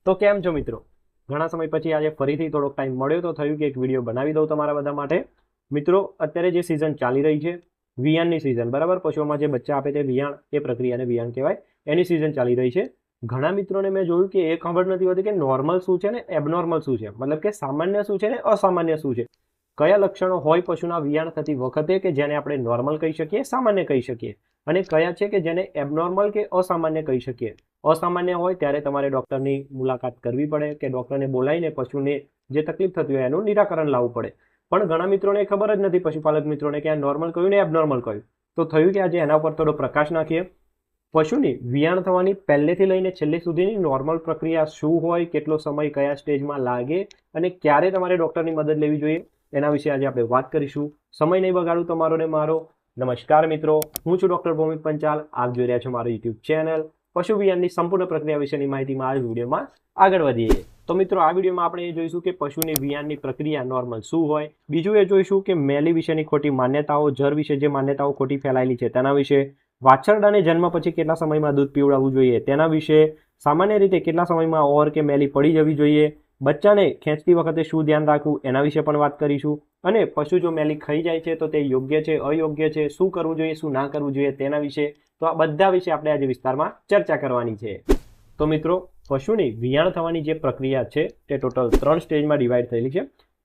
તો કેમ છો મિત્રો? ઘણા સમય પછી આજે ફરીથી થોડોક ટાઈમ મળ્યો તો થયું કે એક વિડીયો બનાવી દઉં તમારા બધા માટે. મિત્રો, અત્યારે જે સિઝન ચાલી રહી છે, વિયાણની સિઝન, બરાબર, પશુઓમાં જે બચ્ચા આપે તે વિયાણ, એ પ્રક્રિયાને વિયાણ કહેવાય. એની સિઝન ચાલી રહી છે. ઘણા મિત્રોને મેં જોયું કે એ ખબર નથી હોતી કે નોર્મલ શું છે ને એબનોર્મલ શું છે, મતલબ કે સામાન્ય શું છે ને અસામાન્ય શું છે. કયા લક્ષણો હોય પશુના વિયાણ થતી વખતે કે જેને આપણે નોર્મલ કહી શકીએ, સામાન્ય કહી શકીએ, અને કયા છે કે જેને એબનોર્મલ કે અસામાન્ય કહી શકીએ. અસામાન્ય હોય ત્યારે તમારે ડૉક્ટરની મુલાકાત કરવી પડે કે ડૉક્ટરને બોલાવીને પશુને જે તકલીફ થતી હોય એનું નિરાકરણ લાવવું પડે. પણ ઘણા મિત્રોને ખબર જ નથી, પશુપાલક મિત્રોને, કે આ નોર્મલ કહ્યું ને એબનોર્મલ કહ્યું. તો થયું કે આજે એના પર થોડો પ્રકાશ નાખીએ. પશુની વિયાણ થવાની પહેલેથી લઈને છેલ્લે સુધીની નોર્મલ પ્રક્રિયા શું હોય, કેટલો સમય કયા સ્ટેજમાં લાગે અને ક્યારે તમારે ડૉક્ટરની મદદ લેવી જોઈએ, એના વિશે આજે આપણે વાત કરીશું. સમય નહીં બગાડું તમારો ને મારો. નમસ્કાર મિત્રો, હું છું ડૉક્ટર ભૌમિક પંચાલ. આપ જોઈ રહ્યા છો મારું યુટ્યુબ ચેનલ. પશુ વિયાણની સંપૂર્ણ પ્રક્રિયા વિશેની માહિતીમાં આ વિડીયોમાં આગળ વધીએ. તો મિત્રો, આ વિડીયોમાં આપણે એ જોઈશું કે પશુની વિયાણની પ્રક્રિયા નોર્મલ શું હોય. બીજું એ જોઈશું કે મેલી વિશેની ખોટી માન્યતાઓ, જર વિશે જે માન્યતાઓ ખોટી ફેલાયેલી છે તેના વિશે, વાછરડાને જન્મ પછી કેટલા સમયમાં દૂધ પીવડાવવું જોઈએ તેના વિશે, સામાન્ય રીતે કેટલા સમયમાં ઓર કે મેલી પડી જવી જોઈએ, બચ્ચાને ખેંચતી વખતે શું ધ્યાન રાખવું એના વિશે પણ વાત કરીશું. અને પશુ જો મેલી ખાઈ જાય છે તો તે યોગ્ય છે, અયોગ્ય છે, શું કરવું જોઈએ, શું ના કરવું જોઈએ તેના વિશે. તો આ બધા વિશે આપણે આજે વિસ્તારમાં ચર્ચા કરવાની છે. તો મિત્રો, પશુની વિયાણ થવાની જે પ્રક્રિયા છે તે ટોટલ 3 સ્ટેજમાં ડિવાઈડ થયેલી છે.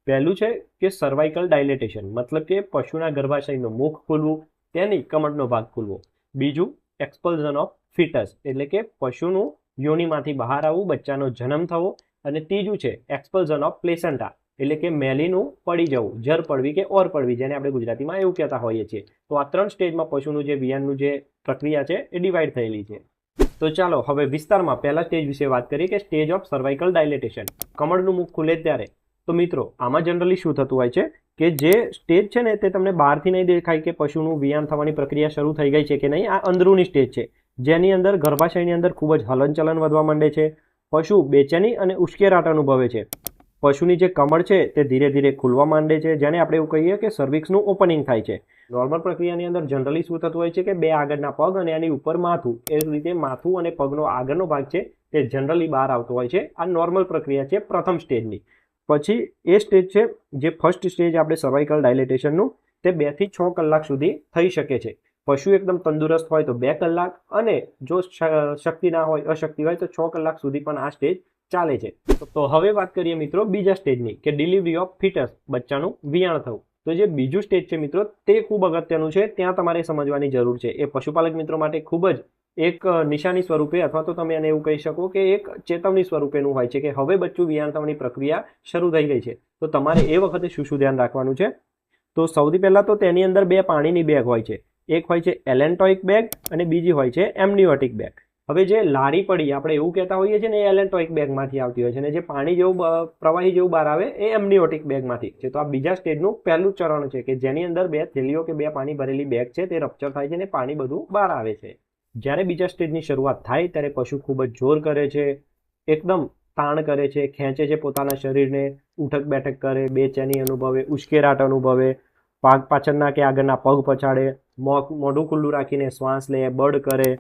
પહેલું છે કે સર્વાઇકલ ડાયલેટેશન, મતલબ કે પશુના ગર્ભાશયનું મુખ ખુલવું, તેની કમળનો ભાગ ખુલવો. બીજું એક્સપલ્ઝન ઓફ ફિટસ, એટલે કે પશુનું યોનિમાંથી બહાર આવવું, બચ્ચાનો જન્મ થવો. અને ત્રીજું છે એક્સપલ્ઝન ઓફ પ્લેસેન્ટા, એટલે કે મેલીનું પડી જવું, જર પડવી કે ઓર પડવી, જેને આપણે ગુજરાતીમાં એવું કહેતા હોઈએ છીએ. તો આ 3 સ્ટેજમાં પશુનું જે વિયાણનું જે પ્રક્રિયા છે એ ડિવાઈડ થયેલી છે. તો ચાલો હવે વિસ્તારમાં પહેલા સ્ટેજ વિશે વાત કરીએ કે સ્ટેજ ઓફ સર્વાઇકલ ડાયલેટેશન, કમળનું મુખ ખુલે ત્યારે. તો મિત્રો, આમાં જનરલી શું થતું હોય છે કે જે સ્ટેજ છે ને તે તમને બહારથી નહીં દેખાય કે પશુનું વિયાણ થવાની પ્રક્રિયા શરૂ થઈ ગઈ છે કે નહીં. આ અંદરૂની સ્ટેજ છે, જેની અંદર ગર્ભાશયની અંદર ખૂબ જ હલનચલન વધવા માંડે છે. પશુ બેચેની અને ઉશ્કેરાટ અનુભવે છે. પશુની જે કમળ છે તે ધીરે ધીરે ખુલવા માંડે છે, જેને આપણે એવું કહીએ કે સર્વિક્સનું ઓપનિંગ થાય છે. નોર્મલ પ્રક્રિયાની અંદર જનરલી શું થતું હોય છે કે 2 આગળના પગ અને એની ઉપર માથું, એ રીતે માથું અને પગનો આગળનો ભાગ છે તે જનરલી બહાર આવતો હોય છે. આ નોર્મલ પ્રક્રિયા છે પ્રથમ સ્ટેજની. પછી એ સ્ટેજ છે જે ફર્સ્ટ સ્ટેજ આપણે સર્વાઇકલ ડાયલેટેશનનું, તે 2 થી 6 કલાક સુધી થઈ શકે છે. પશુ એકદમ તંદુરસ્ત હોય તો 2 કલાક, અને જો શક્તિ ના હોય, અશક્તિ હોય તો 6 કલાક સુધી પણ આ સ્ટેજ ચાલે છે. તો હવે વાત કરીએ મિત્રો બીજા સ્ટેજની, કે ડિલિવરી ઓફ ફિટસ, બચ્ચાનું વિયાણ થવું. તો જે બીજું સ્ટેજ છે મિત્રો, તે ખૂબ અગત્યનું છે. ત્યાં તમારે સમજવાની જરૂર છે. એ પશુપાલક મિત્રો માટે ખૂબ જ એક નિશાની સ્વરૂપે, અથવા તો તમે એને એવું કહી શકો કે એક ચેતવણી સ્વરૂપેનું હોય છે કે હવે બચ્ચું વિયાણ થવાની પ્રક્રિયા શરૂ થઈ ગઈ છે. તો તમારે એ વખતે શું શું ધ્યાન રાખવાનું છે? તો સૌથી પહેલાં તો તેની અંદર 2 પાણીની બેગ હોય છે. એક હોય છે એલેન્ટોઇક બેગ અને બીજી હોય છે એમનિયોટિક બેગ. હવે જે લારી પડી આપણે એવું કહેતા હોઈએ છીએ ને, એ એલેન્ટોઇક બેગમાંથી આવતી હોય છે, અને જે પાણી જેવું પ્રવાહી જેવું બહાર આવે એ એમનિયોટિક બેગમાંથી છે. તો આ બીજા સ્ટેજનું પહેલું ચરણ છે કે જેની અંદર 2 થેલીઓ કે 2 પાણી ભરેલી બેગ છે તે રપ્ચર થાય છે અને પાણી બધું બહાર આવે છે. જ્યારે બીજા સ્ટેજની શરૂઆત થાય ત્યારે પશુ ખૂબ જ જોર કરે છે, એકદમ તાણ કરે છે, ખેંચે છે પોતાના શરીરને, ઉઠક બેઠક કરે, બેચેની અનુભવે, ઉશ્કેરાટ અનુભવે, પાછળના કે આગળના પગ પછાડે, મોઢું ખુલ્લું રાખીને શ્વાસ લે, બળ કરે.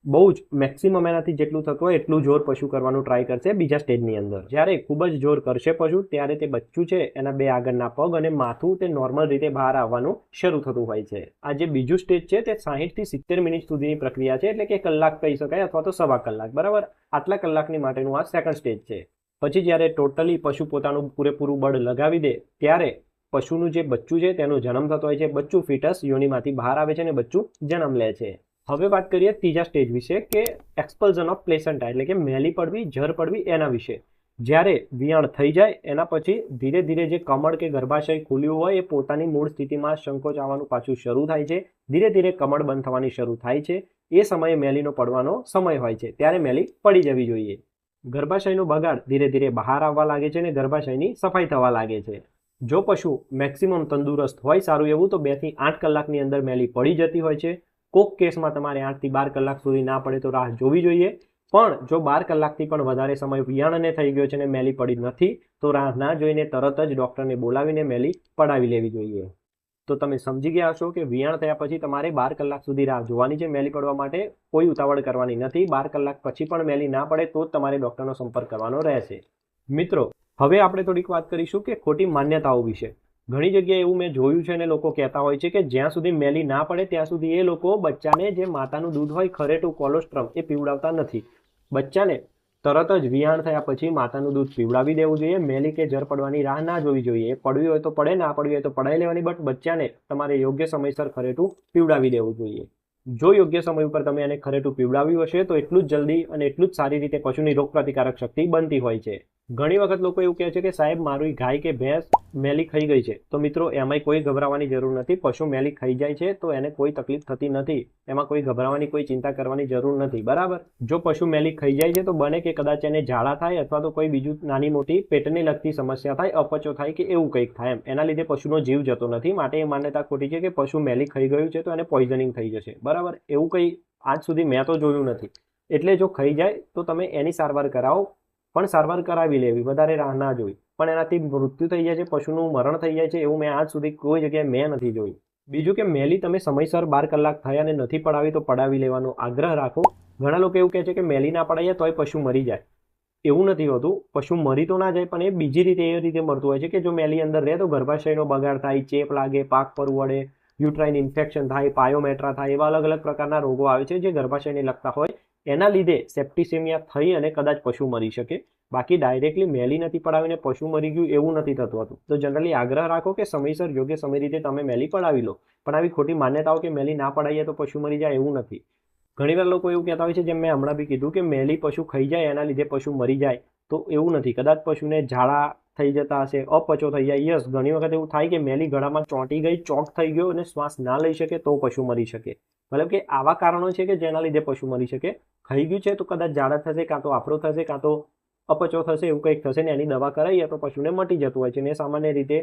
બહુ જ મેક્સિમમ એનાથી જેટલું થતું હોય એટલું જોર પશુ કરવાનું ટ્રાય કરશે બીજા સ્ટેજની અંદર. જ્યારે ખૂબ જ જોર કરશે પશુ, ત્યારે તે બચ્ચું છે એના 2 આગળના પગ અને માથું તે નોર્મલ રીતે બહાર આવવાનું શરૂ થતું હોય છે. આ જે બીજું સ્ટેજ છે તે 60 થી 70 મિનિટ સુધીની પ્રક્રિયા છે, એટલે કે કલાક કહી શકાય, અથવા તો સવા કલાક, બરાબર. આટલા કલાકની માટેનું આ સેકન્ડ સ્ટેજ છે. પછી જ્યારે ટોટલી પશુ પોતાનું પૂરેપૂરું બળ લગાવી દે ત્યારે પશુનું જે બચ્ચું છે તેનો જન્મ થતો હોય છે. બચ્ચું ફિટસ યોનિમાંથી બહાર આવે છે અને બચ્ચું જન્મ લે છે. હવે વાત કરીએ ત્રીજા સ્ટેજ વિશે, કે એક્સપલ્ઝન ઓફ પ્લેસેન્ટા, એટલે કે મેલી પડવી, જર પડવી, એના વિશે. જ્યારે વિયાણ થઈ જાય એના પછી ધીરે ધીરે જે કમળ કે ગર્ભાશય ખુલ્યું હોય એ પોતાની મૂળ સ્થિતિમાં સંકોચ આવવાનું પાછું શરૂ થાય છે. ધીરે ધીરે કમળ બંધ થવાની શરૂ થાય છે. એ સમયે મેલીનો પડવાનો સમય હોય છે, ત્યારે મેલી પડી જવી જોઈએ. ગર્ભાશયનો બગાડ ધીરે ધીરે બહાર આવવા લાગે છે અને ગર્ભાશયની સફાઈ થવા લાગે છે. જો પશુ મેક્સિમમ તંદુરસ્ત હોય સારું એવું, તો 2 થી 8 કલાકની અંદર મેલી પડી જતી હોય છે. કોક કેસમાં તમારે 8 થી 12 કલાક સુધી ના પડે તો રાહ જોવી જોઈએ. પણ જો 12 કલાકથી પણ વધારે સમય વિયાણને થઈ ગયો છે અને મેલી પડી નથી, તો રાહ ના જોઈને તરત જ ડૉક્ટરને બોલાવીને મેલી પડાવી લેવી જોઈએ. તો તમે સમજી ગયા હશો કે વિયાણ થયા પછી તમારે 12 કલાક સુધી રાહ જોવાની છે મેલી પડવા માટે. કોઈ ઉતાવળ કરવાની નથી. 12 કલાક પછી પણ મેલી ના પડે તો જ તમારે ડૉક્ટરનો સંપર્ક કરવાનો રહેશે. મિત્રો, હવે આપણે થોડીક વાત કરીશું કે ખોટી માન્યતાઓ વિશે. ઘણી જગ્યાએ એવું મેં જોયું છે અને લોકો કહેતા હોય છે કે જ્યાં સુધી મેલી ના પડે ત્યાં સુધી એ લોકો બચ્ચાને જે માતાનું દૂધ હોય ખરેટું કોલોસ્ટ્રમ એ પીવડાવતા નથી. બચ્ચાને તરત જ વિયાણ થયા પછી માતાનું દૂધ પીવડાવી દેવું જોઈએ. મેલી કે જર પડવાની રાહ ના જોવી જોઈએ. પડવી હોય તો પડે, ના પડવી હોય તો પડાવી લેવાની, બટ બચ્ચાને તમારે યોગ્ય સમયસર ખરેટું પીવડાવી દેવું જોઈએ. જો યોગ્ય સમય ઉપર તમે એને ખરેટું પીવડાવ્યું હશે તો એટલું જ જલ્દી અને એટલું જ સારી રીતે પશુની રોગપ્રતિકારક શક્તિ બનતી હોય છે. ઘણી વખત લોકો એવું કહે છે કે સાહેબ મારી ગાય કે ભેંસ મેલી ખાઈ ગઈ છે. તો મિત્રો, એમાંય કોઈ ગભરાવાની જરૂર નથી. પશુ મેલી ખાઈ જાય છે તો એને કોઈ તકલીફ થતી નથી. એમાં કોઈ ગભરાવાની, કોઈ ચિંતા કરવાની જરૂર નથી. બરાબર. જો પશુ મેલી ખાઈ જાય છે તો બને કે કદાચ એને ઝાડા થાય અથવા તો કોઈ બીજું નાની મોટી પેટને લગતી સમસ્યા થાય, અપચો થાય કે એવું કંઈક થાય એમ. એના લીધે પશુનો જીવ જતો નથી. માટે એ માન્યતા ખોટી છે કે પશુ મેલી ખાઈ ગયું છે તો એને પોઈઝનિંગ થઈ જશે. બરાબર. એવું કંઈ આજ સુધી મેં તો જોયું નથી. એટલે જો ખાઈ જાય તો તમે એની સારવાર કરાવો, પણ સારવાર કરાવી લેવી, વધારે રાહ ના જોઈ. પણ એનાથી મૃત્યુ થઈ જાય છે, પશુનું મરણ થઈ જાય છે, એવું મેં આજ સુધી કોઈ જગ્યાએ મેં નથી જોયું. બીજું કે મેલી તમે સમયસર 12 કલાક થયા અને નથી પડાવી તો પડાવી લેવાનો આગ્રહ રાખો. ઘણા લોકો એવું કહે છે કે મેલી ના પડાવીએ તોય પશુ મરી જાય. એવું નથી હોતું. પશુ મરી તો ના જાય પણ એ બીજી રીતે એ રીતે મરતું હોય છે કે જો મેલી અંદર રહે તો ગર્ભાશયનો બગાડ થાય, ચેપ લાગે, પાક પર વળે, યુટ્રાઇન ઇન્ફેક્શન થાય, પાયોમેટ્રા થાય, એવા અલગ અલગ પ્રકારના રોગો આવે છે જે ગર્ભાશયને લગતા હોય. એના લીધે સેપ્ટિસેમિયા થઈ અને કદાચ પશુ મરી શકે. બાકી ડાયરેક્ટલી મેલી નથી પડાવીને પશુ મરી ગયું એવું નથી થતું હતું. તો જનરલી આગ્રહ રાખો કે સમયસર યોગ્ય સમય રીતે તમે મેલી પડાવી લો. પણ આવી ખોટી માન્યતાઓ કે મેલી ના પડાવીએ તો પશુ મરી જાય એવું નથી. ઘણીવાર લોકો એવું કહેતા હોય છે, જેમ મેં હમણાં બી કીધું કે મેલી પશુ ખાઈ જાય એના લીધે પશુ મરી જાય, તો એવું નથી. કદાચ પશુને ઝાડા થઈ જતા હશે, અપચો થઈ જાય. યસ, ઘણી વખત એવું થાય કે મેલી ગળામાં ચોંટી ગઈ, ચોક થઈ ગયો અને શ્વાસ ના લઈ શકે તો પશુ મરી શકે. મતલબ કે આવા કારણો છે કે જેના લીધે પશુ મરી શકે. ખાઈ ગયું છે તો કદાચ ઝાડા થશે, કાં તો આફરો થશે, કાં તો અપચો થશે, એવું કંઈક થશે ને એની દવા કરાવીએ તો પશુને મટી જતું હોય છે. ને સામાન્ય રીતે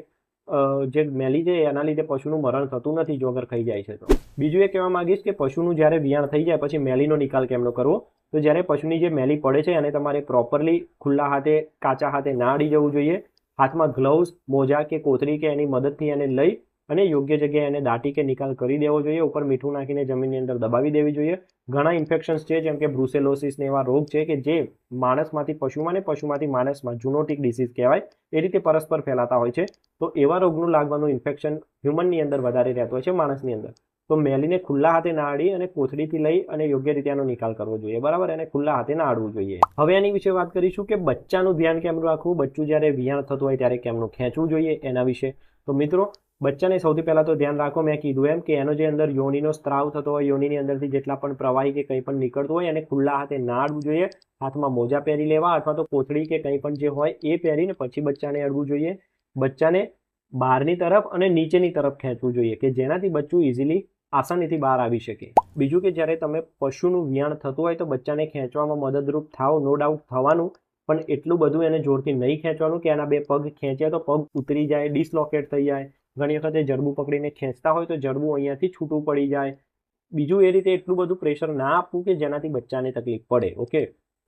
જે મેલી છે એના લીધે પશુનું મરણ થતું નથી જો અગર ખાઈ જાય છે તો. બીજું એ કહેવા માંગીશ કે પશુનું જ્યારે વિયાણ થઈ જાય પછી મેલીનો નિકાલ કેમનો કરવો. તો જ્યારે પશુની જે મેલી પડે છે એને તમારે પ્રોપરલી ખુલ્લા હાથે, કાચા હાથે ના અડી જવું જોઈએ. હાથમાં ગ્લવ્સ, મોજા કે કોથળી કે એની મદદથી એને લઈ અને યોગ્ય જગ્યાએ એને દાટી કે નિકાલ કરી દેવો જોઈએ. ઉપર મીઠું નાખીને જમીનની અંદર દબાવી દેવી જોઈએ. ઘણા ઇન્ફેક્શન્સ છે જેમ કે બ્રુસેલોસિસ ને એવા રોગ છે કે જે માણસમાંથી પશુમાં ને પશુમાંથી માણસમાં ઝૂનોટિક ડિસીઝ કહેવાય, એ રીતે પરસ્પર ફેલાતા હોય છે. તો એવા રોગનું લાગવાનું ઇન્ફેક્શન હ્યુમનની અંદર વધારે રહેતું હોય છે, માણસની અંદર. તો મેલીને ખુલ્લા હાથે ના અડી અને કોથળીથી લઈ અને યોગ્ય રીતે એનો નિકાલ કરવો જોઈએ. બરાબર. એને ખુલ્લા હાથે ના અડવું જોઈએ. હવે એની વિશે વાત કરીશું કે બચ્ચાનું ધ્યાન કેમનું રાખવું, બચ્ચું જ્યારે વિયાણ થતું હોય ત્યારે કેમનું ખેંચવું જોઈએ એના વિશે. તો મિત્રો, બચ્ચાને સૌથી પહેલાં તો ધ્યાન રાખો, મેં કીધું એમ કે એનો જે અંદર યોનિનો સ્ત્રાવ થતો હોય, યોનિની અંદરથી જેટલા પણ પ્રવાહી કે કંઈ પણ નીકળતું હોય એને ખુલ્લા હાથે ના અડવું જોઈએ. હાથમાં મોજા પહેરી લેવા અથવા તો કોથળી કે કંઈ પણ જે હોય એ પહેરીને પછી બચ્ચાને અડવું જોઈએ. બચ્ચાને બહારની તરફ અને નીચેની તરફ ખેંચવું જોઈએ કે જેનાથી બચ્ચું ઇઝીલી આસાનીથી બહાર આવી શકે. બીજું કે જ્યારે તમે પશુનું વિયાણ થતું હોય તો બચ્ચાને ખેંચવામાં મદદરૂપ થાવ, નો ડાઉટ થવાનું, પણ એટલું બધું એને જોરથી નહીં ખેંચવાનું કે એના બે પગ ખેંચ્યા તો પગ ઉતરી જાય, ડિસલોકેટ થઈ જાય. ઘણી વખતે જડબું પકડીને ખેંચતા હોય તો જડબું અહીંયાથી છૂટું પડી જાય. બીજું એ રીતે એટલું બધું પ્રેશર ના આપવું કે જેનાથી બચ્ચાને તકલીફ પડે. ઓકે,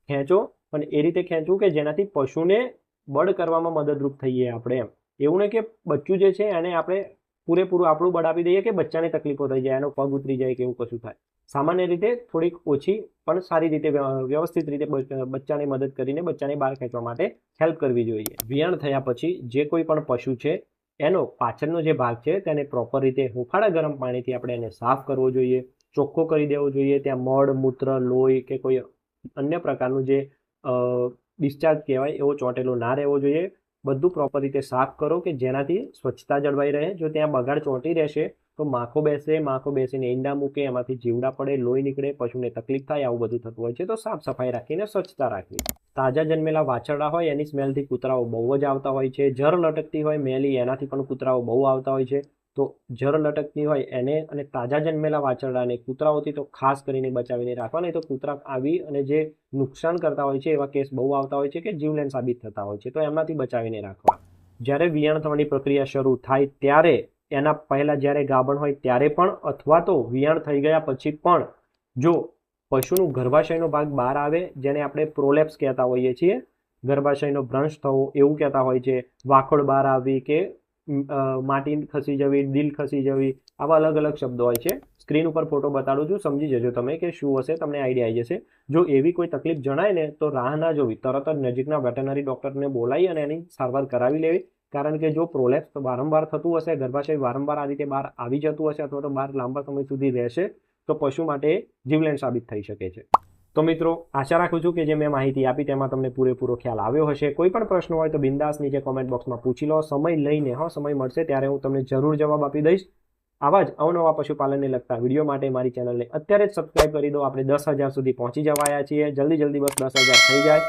ખેંચો પણ એ રીતે ખેંચવું કે જેનાથી પશુને બળ કરવામાં મદદરૂપ થઈએ આપણે એમ. એવું નહીં કે બચ્ચું જે છે એને આપણે પૂરેપૂરું આપણું બળ આપી દઈએ કે બચ્ચાને તકલીફો થઈ જાય, એનો પગ ઉતરી જાય કે એવું કશું થાય. સામાન્ય રીતે થોડીક ઓછી પણ સારી રીતે વ્યવસ્થિત રીતે બચ્ચાને મદદ કરીને બચ્ચાને બહાર ખેંચવા માટે હેલ્પ કરવી જોઈએ. વિયાણ થયા પછી જે કોઈ પણ પશુ છે એનો પાછળનો જે ભાગ છે તેને પ્રોપર રીતે હુંફાળા ગરમ પાણીથી આપણે એને સાફ કરવો જોઈએ, ચોખ્ખો કરી દેવો જોઈએ. ત્યાં મળ, મૂત્ર, લોહી કે કોઈ અન્ય પ્રકારનું જે ડિસ્ચાર્જ કહેવાય એવો ચોંટેલો ના રહેવો જોઈએ. બધું પ્રોપર રીતે સાફ કરો કે જેનાથી સ્વચ્છતા જળવાઈ રહે. જો ત્યાં બગાડ ચોંટી રહેશે તો માખો બેસે, માખો બેસીને ઈંડા મૂકે, એમાંથી જીવડા પડે, લોહી નીકળે, પશુને તકલીફ થાય, આવું બધું થતું હોય છે. તો સાફ સફાઈ રાખીને સ્વચ્છતા રાખવી. તાજા જન્મેલા વાછરડા હોય એની સ્મેલથી કૂતરાઓ બહુ જ આવતા હોય છે. જર લટકતી હોય મેલી એનાથી પણ કૂતરાઓ બહુ આવતા હોય છે. તો જર લટકતી હોય એને અને તાજા જન્મેલા વાછરડાને કૂતરાઓથી તો ખાસ કરીને બચાવીને રાખવા. નહીં તો કૂતરા આવી અને જે નુકસાન કરતા હોય છે એવા કેસ બહુ આવતા હોય છે કે જીવલેણ સાબિત થતા હોય છે. તો એમનાથી બચાવીને રાખવા. જ્યારે વિયાણ થવાની પ્રક્રિયા શરૂ થાય ત્યારે, એના પહેલાં જ્યારે ગાભણ હોય ત્યારે પણ, અથવા તો વિયાણ થઈ ગયા પછી પણ જો પશુનું ગર્ભાશયનો ભાગ બહાર આવે, જેને આપણે પ્રોલેપ્સ કહેતા હોઈએ છીએ, ગર્ભાશયનો ભ્રંશ થવો એવું કહેતા હોય છે, વાખોડ બહાર આવી કે માટી ખસી જવી, દિલ ખસી જવી, આવા અલગ અલગ શબ્દો હોય છે. સ્ક્રીન ઉપર ફોટો બતાડું છું, સમજી જજો તમે કે શું હશે, તમને આઈડિયા આવી જશે. જો એવી કોઈ તકલીફ જણાય ને તો રાહ ના જોવી, તરત જ નજીકના વેટરનરી ડોક્ટરને બોલાવી અને એની સારવાર કરાવી લેવી. કારણ કે જો પ્રોલેપ્સ વારંવાર થતું હશે, ગર્ભાશય વારંવાર આ રીતે બહાર આવી જતું હશે અથવા તો બહાર લાંબા સમય સુધી રહેશે તો પશુ માટે જીવલેણ સાબિત થઈ શકે છે. તો મિત્રો, આશા રાખું છું કે જે મેં માહિતી આપી તેમાં તમને પૂરેપૂરો ખ્યાલ આવ્યો હશે. કોઈ પણ પ્રશ્ન હોય તો બિંદાસ નીચે કોમેન્ટ બોક્સમાં પૂછી લો. સમય લઈને સમય મળશે ત્યારે હું તમને જરૂર જવાબ આપી દઈશ. આવા જ અવનવા પશુપાલનને લગતા વિડીયો માટે મારી ચેનલને અત્યારે જ સબસ્ક્રાઇબ કરી દો. આપણે 10,000 સુધી પહોંચી જવાયા છીએ. જલ્દી બસ 10,000 થઈ જાય.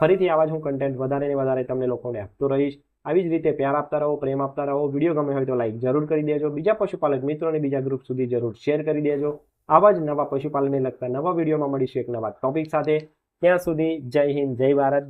ફરીથી આવા જ હું કન્ટેન્ટ વધારે ને વધારે તમને લોકોને આપતો રહીશ. આવી જ રીતે પ્યાર આપતા રહો, પ્રેમ આપતા રહો. વિડીયો ગમે હોય તો લાઈક જરૂર કરી દેજો. બીજા પશુપાલક મિત્રોને બીજા ગ્રુપ સુધી જરૂર શેર કરી દેજો. આવા જ નવા પશુપાલનને લગતા નવા વિડીયોમાં મળીશું એક નવા ટોપિક સાથે. ત્યાં સુધી જય હિન્દ, જય ભારત.